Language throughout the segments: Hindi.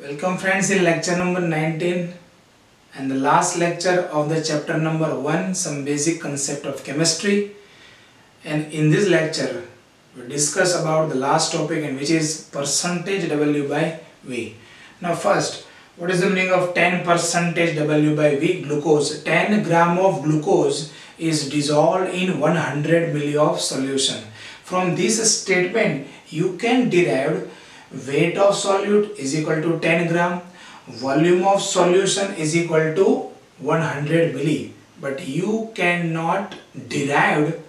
Welcome friends in lecture number 19 and the last lecture of the chapter number 1, some basic concept of chemistry. And in this lecture we discuss about the last topic, and which is percentage W by V. Now first, what is the meaning of 10 percentage W by V? Glucose. 10 gram of glucose is dissolved in 100 ml of solution. From this statement you can derive weight of solute is equal to 10 gram, volume of solution is equal to 100 milli, but you cannot derive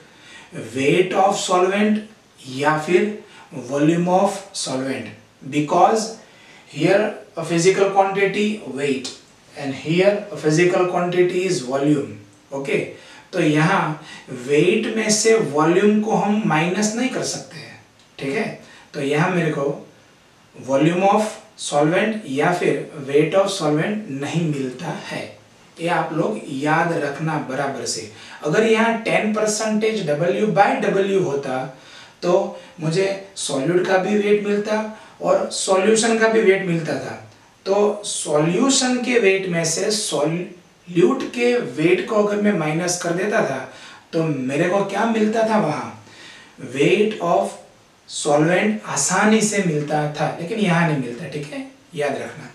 weight of solvent या फिर volume of solvent, because here a physical quantity weight and here a physical quantity is volume. Okay, तो यहाँ weight में से volume को हम माइनस नहीं कर सकते हैं, ठीक है। तो यहाँ मेरे को वॉल्यूम ऑफ सॉल्वेंट या फिर वेट ऑफ सॉल्वेंट नहीं मिलता है, ये आप लोग याद रखना बराबर से। अगर यहाँ 10% W बाय W होता तो मुझे सॉल्यूट का भी वेट मिलता और सॉल्यूशन का भी वेट मिलता था। तो सॉल्यूशन के वेट में से सॉल्यूट के वेट को अगर मैं माइनस कर देता था तो मेरे को क्या मिलता था, वहाँ वेट ऑफ सॉल्वेंट आसानी से मिलता था, लेकिन यहाँ नहीं मिलता, ठीक है, याद रखना।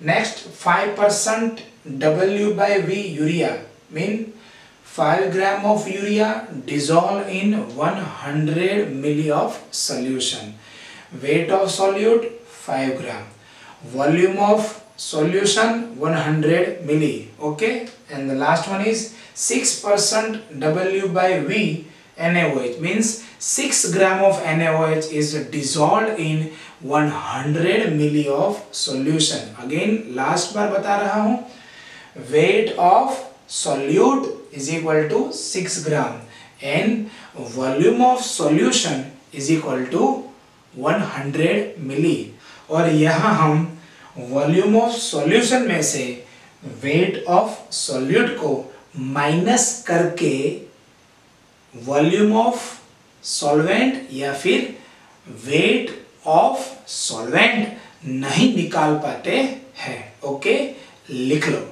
Next, 5% W by V urea mean 5 gram of urea dissolve in 100 milli of solution. Weight of solute 5 gram, volume of solution 100 milli. Okay, and the last one is 6% W by V NaOH means 6 gram of NaOH is dissolved in 100 milli of solution. Again last बार बता रहा हूँ, weight of solute is equal to 6 gram and volume of solution is equal to 100 milli. और यहाँ हम volume of solution में से weight of solute को माइनस करके वॉल्यूम ऑफ सॉल्वेंट या फिर वेट ऑफ सॉल्वेंट नहीं निकाल पाते हैं। ओके, लिख लो।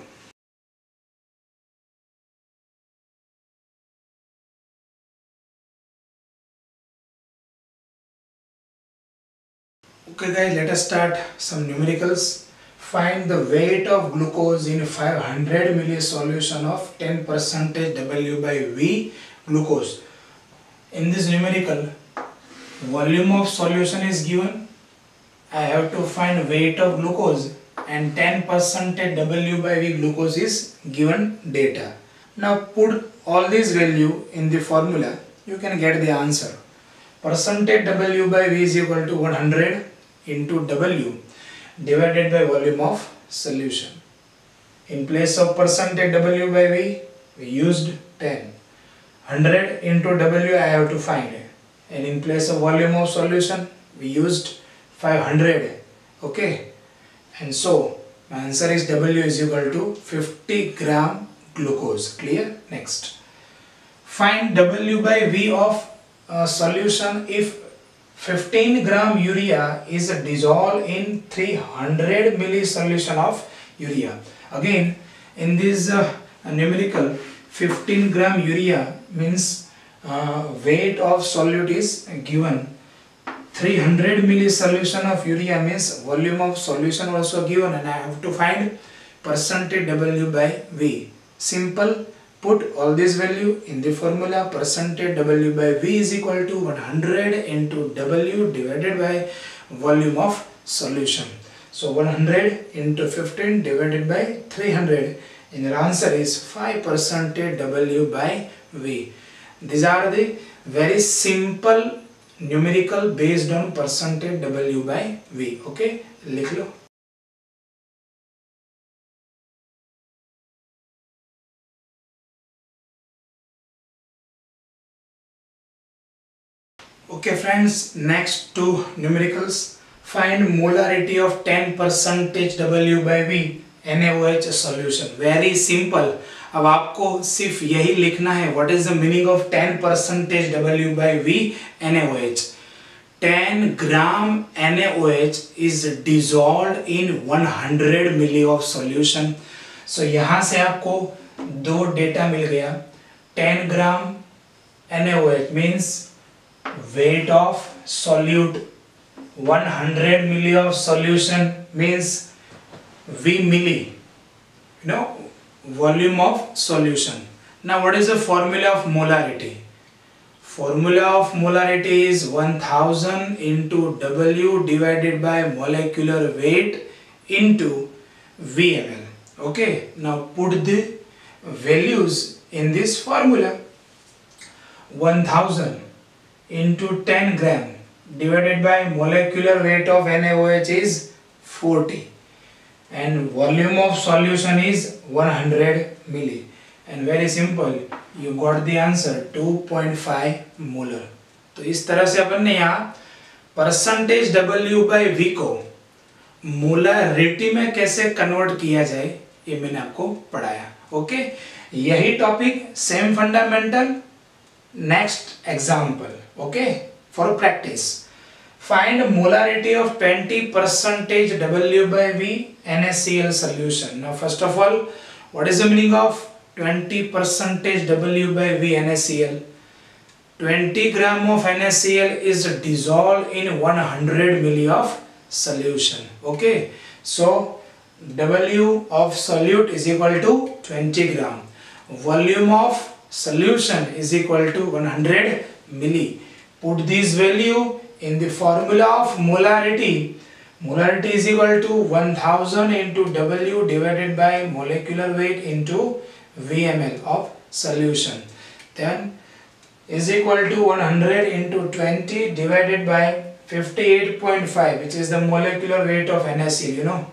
Okay guys, let us start some numericals. Find the weight of glucose in 500 ml solution of 10% W by V glucose. In this numerical, volume of solution is given. I have to find weight of glucose and 10% W by V glucose is given data. Now put all these value in the formula, you can get the answer. Percentage W by V is equal to 100 into W divided by volume of solution. In place of percentage W by V, we used 10. 100 into W I have to find, and in place of volume of solution we used 500. Okay, and so my answer is W is equal to 50 gram glucose. Clear? Next, find W by V of solution if 15 gram urea is dissolved in 300 milli solution of urea. Again in this numerical, 15 gram urea means weight of solute is given. 300 milli solution of urea means volume of solution also given, and I have to find percentage W by V. Simple, put all this value in the formula. Percentage W by V is equal to 100 into W divided by volume of solution. So 100 into 15 divided by 300, and your answer is 5% W by V. These are the very simple numerical based on percentage W by V. Okay, लिख लो। Okay friends, next two numericals. Find molarity of 10% W by V NaOH solution. Very simple. अब आपको सिर्फ यही लिखना है, what is the meaning of 10% W by V NaOH. 10 gram NaOH is dissolved in 100 milli of solution. So यहाँ से आपको दो डेटा मिल गया. 10 gram NaOH means weight of solute. 100 milli of solution means V milli. Volume of solution. Now what is the formula of molarity? Formula of molarity is 1000 into W divided by molecular weight into VmL. Okay, now put the values in this formula. 1000 into 10 gram divided by molecular weight of NaOH is 40 and volume of solution is 100 milli. And very simple, you got the answer 2.5 molar. तो इस तरह से अपन ने यहाँ परसेंटेज W by V को मोलरिटी में कैसे कन्वर्ट किया जाए ये मैंने आपको पढ़ाया. ओके, यही topic same fundamental. Next example. Okay, for practice. Find molarity of 20% W by V NaCl solution. Now first of all, what is the meaning of 20% W by V NaCl? 20 gram of NaCl is dissolved in 100 milli of solution. Okay, so W of solute is equal to 20 gram. Volume of solution is equal to 100 milli. Put this value in the formula of molarity. Molarity is equal to 1000 into W divided by molecular weight into VmL of solution. Then is equal to 100 into 20 divided by 58.5, which is the molecular weight of NaCl,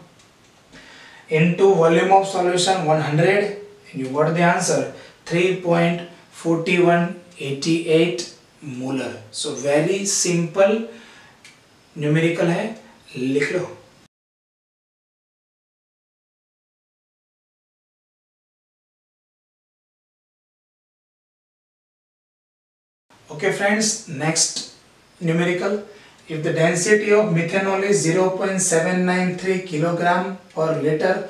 into volume of solution 100, and you got the answer 3.4188 molar. So very simple numerical है, लिख लो. Okay friends, next numerical. If the density of methanol is 0.793 kilogram per liter,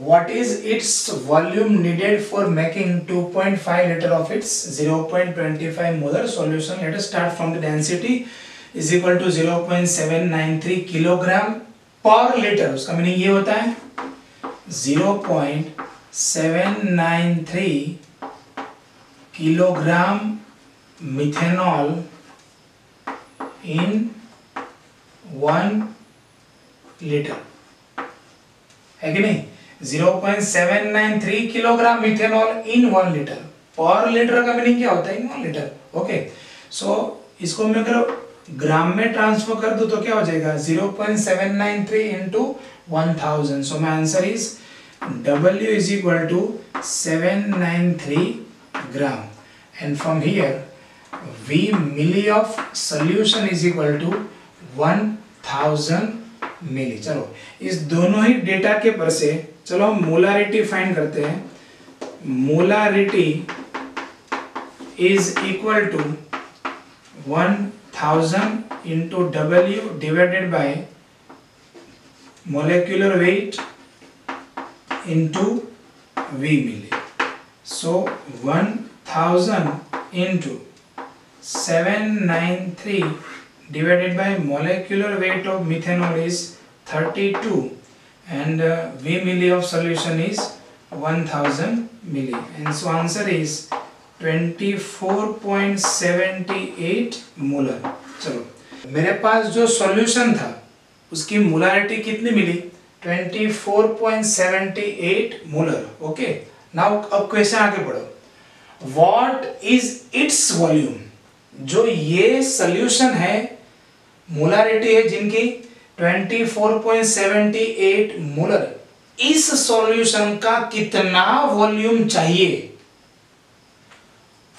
what is its volume needed for making 2.5 liter of its 0.25 molar solution? Let us start from the density is equal to 0.793 kilogram per liter. उसका मीनिंग ये होता है 0.793 किलोग्राम मिथेनॉल in 1 liter, है कि नहीं? 0.793 किलोग्राम मिथेनॉल इन 1 लीटर. पर लीटर का मीनिंग क्या होता है? इन 1 लीटर. ओके, सो इसको मैं अगर ग्राम में ट्रांसफर कर दूं तो क्या हो जाएगा? 0.793 into 1000. So my answer is W is equal to 793 gram, and from here V milli of solution is equal to 1000 मिली. चलो इस दोनों ही डेटा के पर से चलो हम मोलारिटी फाइंड करते हैं. Molarity is equal to 1000 into W divided by molecular weight into V milli. So 1000 into 793 divided by molecular weight of methanol is 32 and V milli of solution is 1000 milli, and so answer is 24.78 molar. चलो मेरे पास जो सॉल्यूशन था उसकी मोलारिटी कितनी मिली? 24.78 मोलर. ओके, नाउ अब क्वेश्चन आगे पढ़ो. What is its volume? जो ये सॉल्यूशन है मोलारिटी है जिनकी 24.78 मोलर, इस सॉल्यूशन का कितना वॉल्यूम चाहिए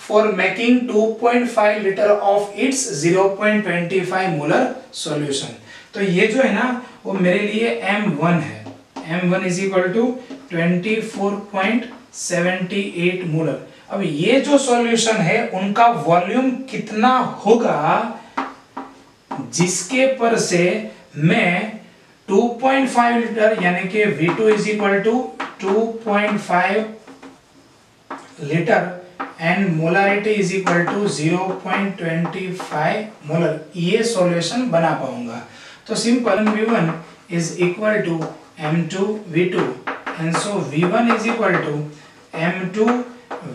for making 2.5 litre of its 0.25 molar solution? तो ये जो है ना वो मेरे लिए M1 है. M1 is equal to 24.78 molar. अब ये जो सॉल्यूशन है उनका वॉल्यूम कितना होगा जिसके पर से मैं 2.5 लीटर यानी कि V2 is equal to 2.5 litre and molarity is equal to 0.25 molar, ये सॉल्यूशन बना पाऊंगा। तो simple V1 is equal to M2 V2 and so V1 is equal to M2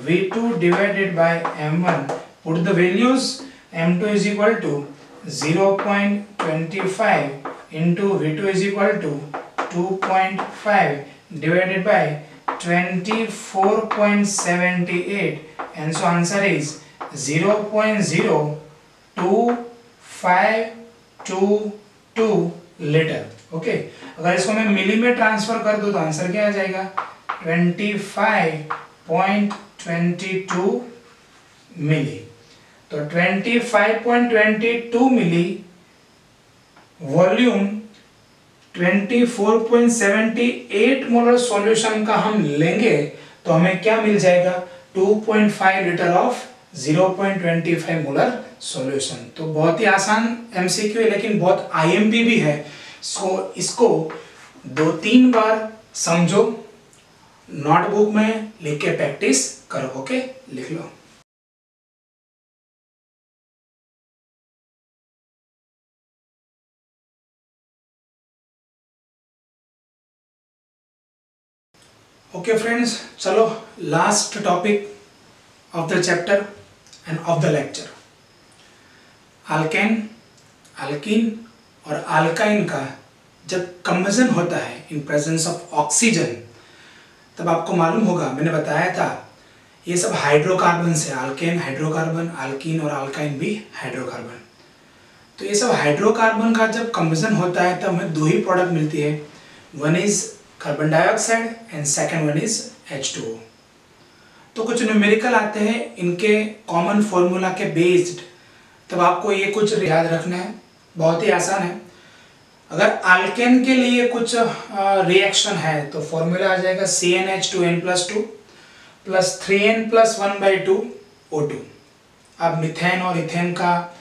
V2 divided by M1. Put the values. M2 is equal to 0.25 into V2 is equal to 2.5 divided by 24.78 and so answer is 0.0522 litre. Okay, अगर इसको मैं मिली में ट्रांसफर कर दूं तो आंसर क्या आ जाएगा 25.22 मिली। तो 25.22 मिली वॉल्यूम 24.78 मोलर सॉल्यूशन का हम लेंगे तो हमें क्या मिल जाएगा 2.5 लीटर ऑफ 0.25 मोलर सॉल्यूशन। तो बहुत ही आसान एमसीक्यू है लेकिन बहुत आईएमपी भी है। सो इसको 2-3 बार समझो, नोटबुक में लिख के प्रैक्टिस करो। ओके, लिख लो। ओके फ्रेंड्स, चलो last topic of the chapter end of the lecture. Alkane, alkyne और अल्काइन का जब कंबसन होता है इन प्रेजेंस ऑफ ऑक्सीजन, तब आपको मालूम होगा, मैंने बताया था ये सब हाइड्रोकार्बन से, अल्केन हाइड्रोकार्बन, अल्कीन और अल्काइन भी हाइड्रोकार्बन। तो ये सब हाइड्रोकार्बन का जब कंबसन होता है तब हमें 2 ही प्रोडक्ट मिलती है, one is carbon dioxide and second one is H2O। तो कुछ न्यूमेरिकल आते हैं इनके कॉमन फॉर्मूला के बेस्ड, तब आपको ये कुछ याद रखना है, बहुत ही आसान है। अगर अल्केन के लिए कुछ रिएक्शन है तो फॉर्मूला आ जाएगा CnH2n+2 प्लस 3n+1/2 O2। अब मिथेन और इथेन का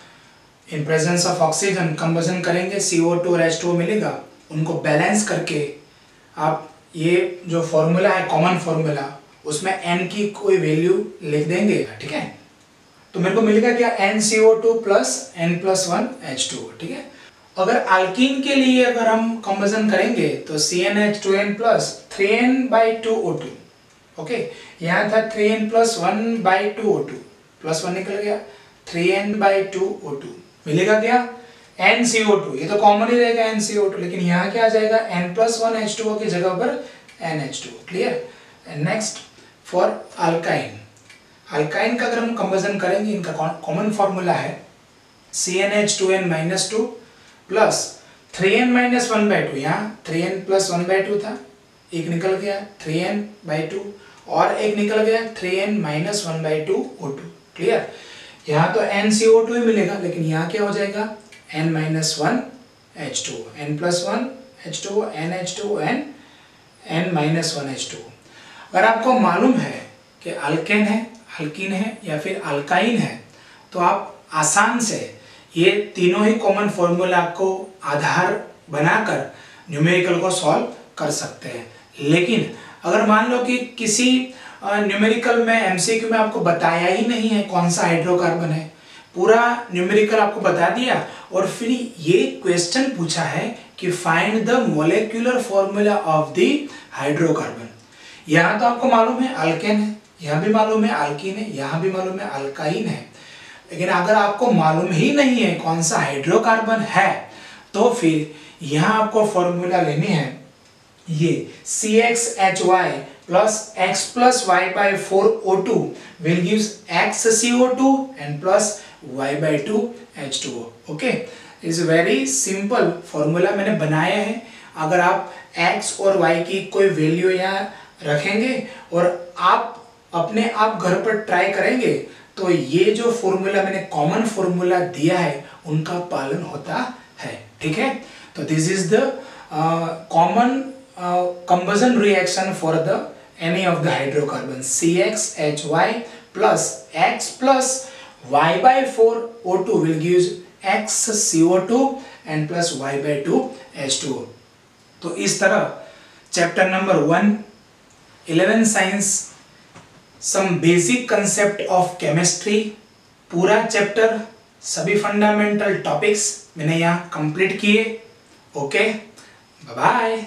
in presence of oxygen combustion करेंगे, CO2 और H2O मिलेगा, उनको बैलेंस करके आप ये जो फॉर्मूला है कॉमन फॉर्मूला, उसमें n की कोई वैल्यू लिख देंगे, ठीक है। तो मेरे को मिलेगा क्या NCO2 प्लस n+1 H2O, ठीक है। अगर अल्कीन के लिए अगर हम कंबसन करेंगे तो CnH2n plus 3n/2 O2। Okay, यहाँ था 3n+1/2 O2, +1 निकल गया, 3n/2 O2 मिलेगा क्या NCO2। ये तो कॉमन ही रहेगा NCO2, लेकिन यहाँ क्या आ जाएगा n+1 H2O की जगह पर NH2। Clear. Next for alkyne, alkyne का अगर हम कंबसन करेंगे, इनका कॉमन फॉर्मूला है CnH2n-2 प्लस 3n-1/2। यहाँ 3n+1/2 था, एक निकल गया 3n/2 और एक निकल गया 3n-1/2 O2। क्लियर। यहाँ तो NCO2 ही मिलेगा, लेकिन यहाँ क्या हो जाएगा n-1 H2O, n+1 H2O, NH2O, n-1 H2O। अगर आपको मालूम है कि अल्केन है, अल्कीन है या फिर अल्काइन है, तो आप आसान से ये तीनों ही कॉमन फॉर्मूला को आधार बनाकर न्यूमेरिकल को सॉल्व कर सकते हैं। लेकिन अगर मान लो कि किसी न्यूमेरिकल में एमसीक्यू में आपको बताया ही नहीं है कौन सा हाइड्रोकार्बन है, पूरा न्यूमेरिकल आपको बता दिया और फिर ये क्वेश्चन पूछा है कि find the molecular formula of the hydrocarbon. यहाँ तो आपको मालूम है अल्केन है, यहाँ भी मालूम है अल्कीन है, यहाँ भी मालूम है अल्काइन है, लेकिन अगर आपको मालूम ही नहीं है कौन सा हाइड्रोकार्बन है तो फिर यहाँ आपको फॉर्मूला लेनी है ये CxHy plus x plus y/4 O2 will gives xCO2 and plus y/2 H2O। Okay, is very simple formula मैंने बनाया है। अगर आप x और y की कोई वैल्यू यहाँ रखेंगे और आप अपने आप घर पर ट्राई करेंगे तो ये जो फॉर्मूला मैंने कॉमन फॉर्मूला दिया है उनका पालन होता है, ठीक है। तो this is the common combustion reaction for the any of the hydrocarbons CxHy plus x plus y/4 O2 will gives XCO2 and plus Y/2H2O। तो इस तरह chapter number 1 11 science some basic concept of chemistry, पूरा चैप्टर सभी फंडामेंटल टॉपिक्स मैंने यहाँ कंप्लीट किए। Okay, bye bye.